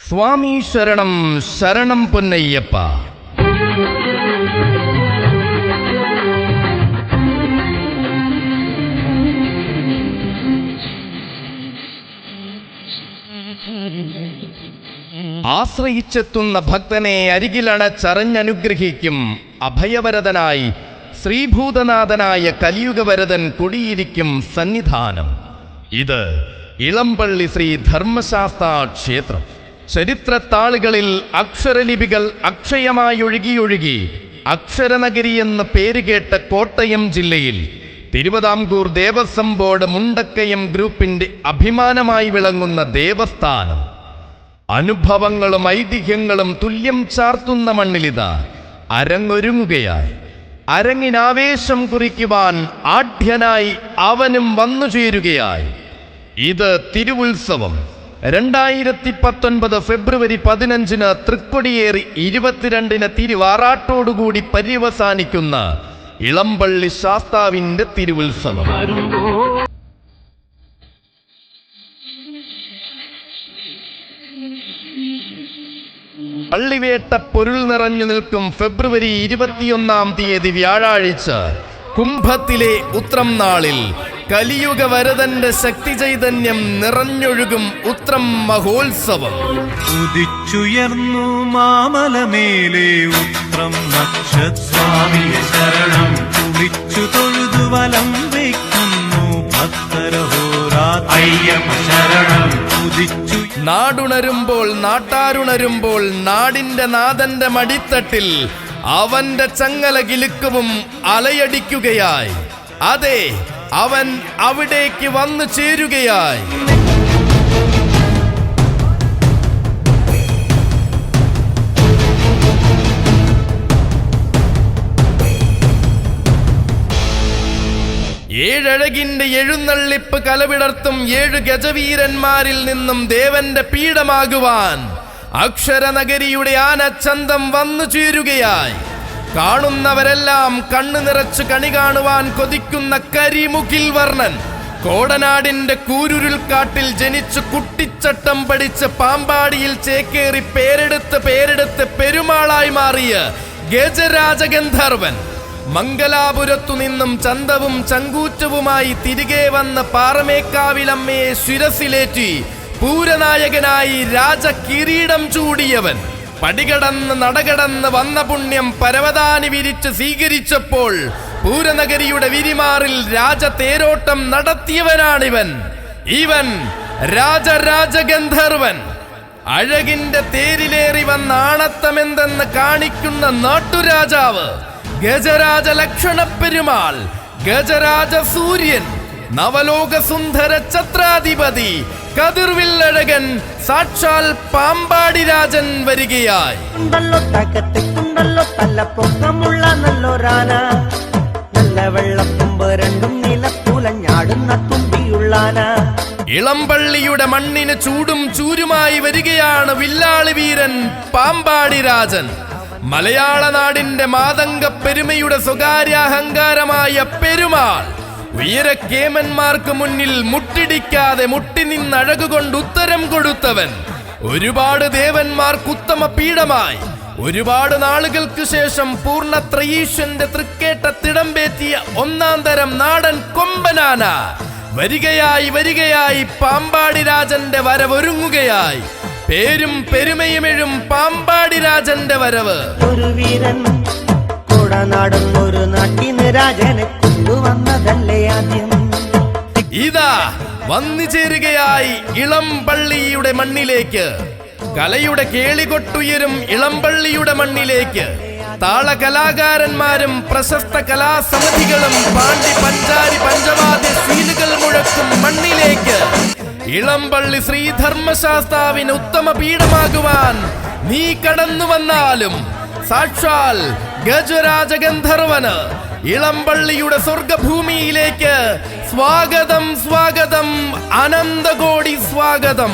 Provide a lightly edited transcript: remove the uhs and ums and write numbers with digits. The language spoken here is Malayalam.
സ്വാമി ശരണം ശരണം പൊന്നയ്യപ്പ. ആശ്രയിച്ചെത്തുന്ന ഭക്തനെ അരികിലണച്ചറിഞ്ഞനുഗ്രഹിക്കും അഭയവരദനായി ശ്രീഭൂതനാഥനായ കലിയുഗവരദൻ കുടിയിരിക്കും സന്നിധാനം. ഇത് ഇളമ്പള്ളി ശ്രീ ധർമ്മശാസ്താ ക്ഷേത്രം. ചരിത്രത്താളുകളിൽ അക്ഷരലിപികൾ അക്ഷയമായി ഒഴുകിയൊഴുകി അക്ഷരനഗരി എന്ന് പേരുകേട്ട കോട്ടയം ജില്ലയിൽ തിരുവിതാംകൂർ ദേവസ്വം ബോർഡ് മുണ്ടക്കയം ഗ്രൂപ്പിന്റെ അഭിമാനമായി വിളങ്ങുന്ന ദേവസ്ഥാനം. അനുഭവങ്ങളും ഐതിഹ്യങ്ങളും തുല്യം ചാർത്തുന്ന മണ്ണിലിതാ അരങ്ങൊരുങ്ങുകയായി. അരങ്ങിനാവേശം കുറിക്കുവാൻ ആഢ്യനായി അവനും വന്നു ചേരുകയായി. ഇത് തിരുവുത്സവം. 2019 ഫെബ്രുവരി 15 തൃക്കൊടിയേറി 22 തിരുവാറാട്ടോടുകൂടി പര്യവസാനിക്കുന്ന ഇളമ്പള്ളി ശാസ്താവിന്റെ തിരുവുത്സവം. പള്ളിവേട്ട പൊരുൾ നിറഞ്ഞു നിൽക്കും ഫെബ്രുവരി 21 വ്യാഴാഴ്ച കുംഭത്തിലെ ഉത്രം നാളിൽ കലിയുഗ വരദന്റെ ശക്തി ചൈതന്യം നിറഞ്ഞൊഴുകും ഉത്രം മഹോത്സവം. ഉദിച്ചുയർന്നു മാമലമേലെ ഉത്രം നക്ഷസ്വാമിയെ ശരണം കുളിച്ചു തൊഴുതു വലം വയ്ക്കുന്നു ഭക്തരഹോരായ്യപ്പ ശരണം. ഉദിച്ചു നാടുണരുമ്പോൾ നാട്ടാരുണരുമ്പോൾ നാടിന്റെ നാഥന്റെ മടിത്തട്ടിൽ അവന്റെ ചങ്ങല കിലുക്കവും അലയടിക്കുകയായി. അതെ, അവൻ അവിടേക്ക് വന്നു ചേരുകയായി. ഏഴഴകിന്റെ എഴുന്നള്ളിപ്പ് കലവിടർത്തും 7 ഗജവീരന്മാരിൽ നിന്നും ദേവന്റെ പീഠമാകുവാൻ അക്ഷരനഗരിയുടെ ആനച്ചന്തം വന്നു ചേരുകയായി. കാണുന്നവരെല്ലാം കണ്ണു നിറച്ച് കണി കാണുവാൻ കൊതിക്കുന്ന കരിമുകിൽ വർണ്ണൻ, കോടനാടിന്റെ കൂരുരുൾക്കാട്ടിൽ ജനിച്ച് കുട്ടിച്ചട്ടം പഠിച്ച് പാമ്പാടിയിൽ ചേക്കേറി പേരെടുത്ത് പെരുമാളായി മാറിയ ഗജരാജഗന്ധർവൻ, മംഗലാപുരത്തു നിന്നും ചന്തവും ചങ്കൂറ്റവുമായി തിരികെ വന്ന് പാറമേക്കാവിലമ്മയെ ശിരസിലേറ്റി പൂരനായകനായി രാജകിരീടം ചൂടിയവൻ, പടികടന്ന് നടകടന്ന് വന്ന പുണ്യം പരവതാനി വിരിച്ച് സ്വീകരിച്ചപ്പോൾ പൂരനഗരിയുടെ വിരിമാറിൽ രാജതേരോട്ടം നടത്തിയവനാണിവൻ. ഇവൻ രാജരാജഗന്ധർവൻ. അഴകിന്റെ തേരിലേറി വന്ന ആണത്തമെന്തെന്ന് കാണിക്കുന്ന നാട്ടുരാജാവ്, ഗജരാജ ലക്ഷണ പെരുമാൾ, ഗജരാജ സൂര്യൻ, നവലോക സുന്ദര ഛത്രാധിപതി, കതിർവില്ലഴകൻ, സാക്ഷാൽ പാമ്പാടി രാജൻ വരികയായി. ഇളമ്പള്ളിയുടെ മണ്ണിന് ചൂടും ചൂരുമായി വരികയാണ് വില്ലാളി വീരൻ പാമ്പാടി രാജൻ. മലയാള നാടിന്റെ മാതംഗ പെരുമയുടെ സ്വകാര്യാഹങ്കാരമായ പെരുമാൾ ഉയരക്കേമന്മാർക്ക് മുന്നിൽ മുട്ടിടിക്കാതെ മുട്ടി നിന്നഴകുകൊണ്ട് ഉത്തരം കൊടുത്തവൻ, ഒരുപാട് ദേവന്മാർക്ക് ഉത്തമ പീഠമായി ഒരുപാട് നാളുകൾക്ക് ശേഷം പൂർണ്ണത്രയീശ്വന്റെ തൃക്കേട്ട തിടമ്പേറ്റിയ 1-ാം തരം നാടൻ കൊമ്പനാന വരികയായി പാമ്പാടി രാജന്റെ വരവൊരുങ്ങുകയായി. പേരും പെരുമയുമെഴും പാമ്പാടി രാജന്റെ വരവ്. ഒരു വീരൻ കോടനാടൻ ഒരു നാട്ടിന് രാജനെ കൊണ്ടുവന്നതല്ലേ ആദ്യം. ഇതാ വന്നു ചേരുകയായി ഇളമ്പള്ളിയുടെ മണ്ണിലേക്ക്. കലയുടെ കേളികൊട്ടുയരും ഇളമ്പള്ളിയുടെ മണ്ണിലേക്ക് താളകലാകാരന്മാരും പ്രശസ്ത കലാസമിതികളും പാണ്ടി പഞ്ചാരി പഞ്ചവാദ്യ ശീലുകൾ മുഴക്കും മണ്ണിലേക്ക് ഇളമ്പള്ളി ശ്രീ ധർമ്മശാസ്താവിന് ഉത്തമ പീഠമാകുവാൻ നീ കടന്നു വന്നാലും സാക്ഷാൽ ഗജരാജഗന്ധർവന് ഇളമ്പള്ളിയുടെ സ്വർഗഭൂമിയിലേക്ക് സ്വാഗതം, സ്വാഗതം, അനന്തകോടി സ്വാഗതം.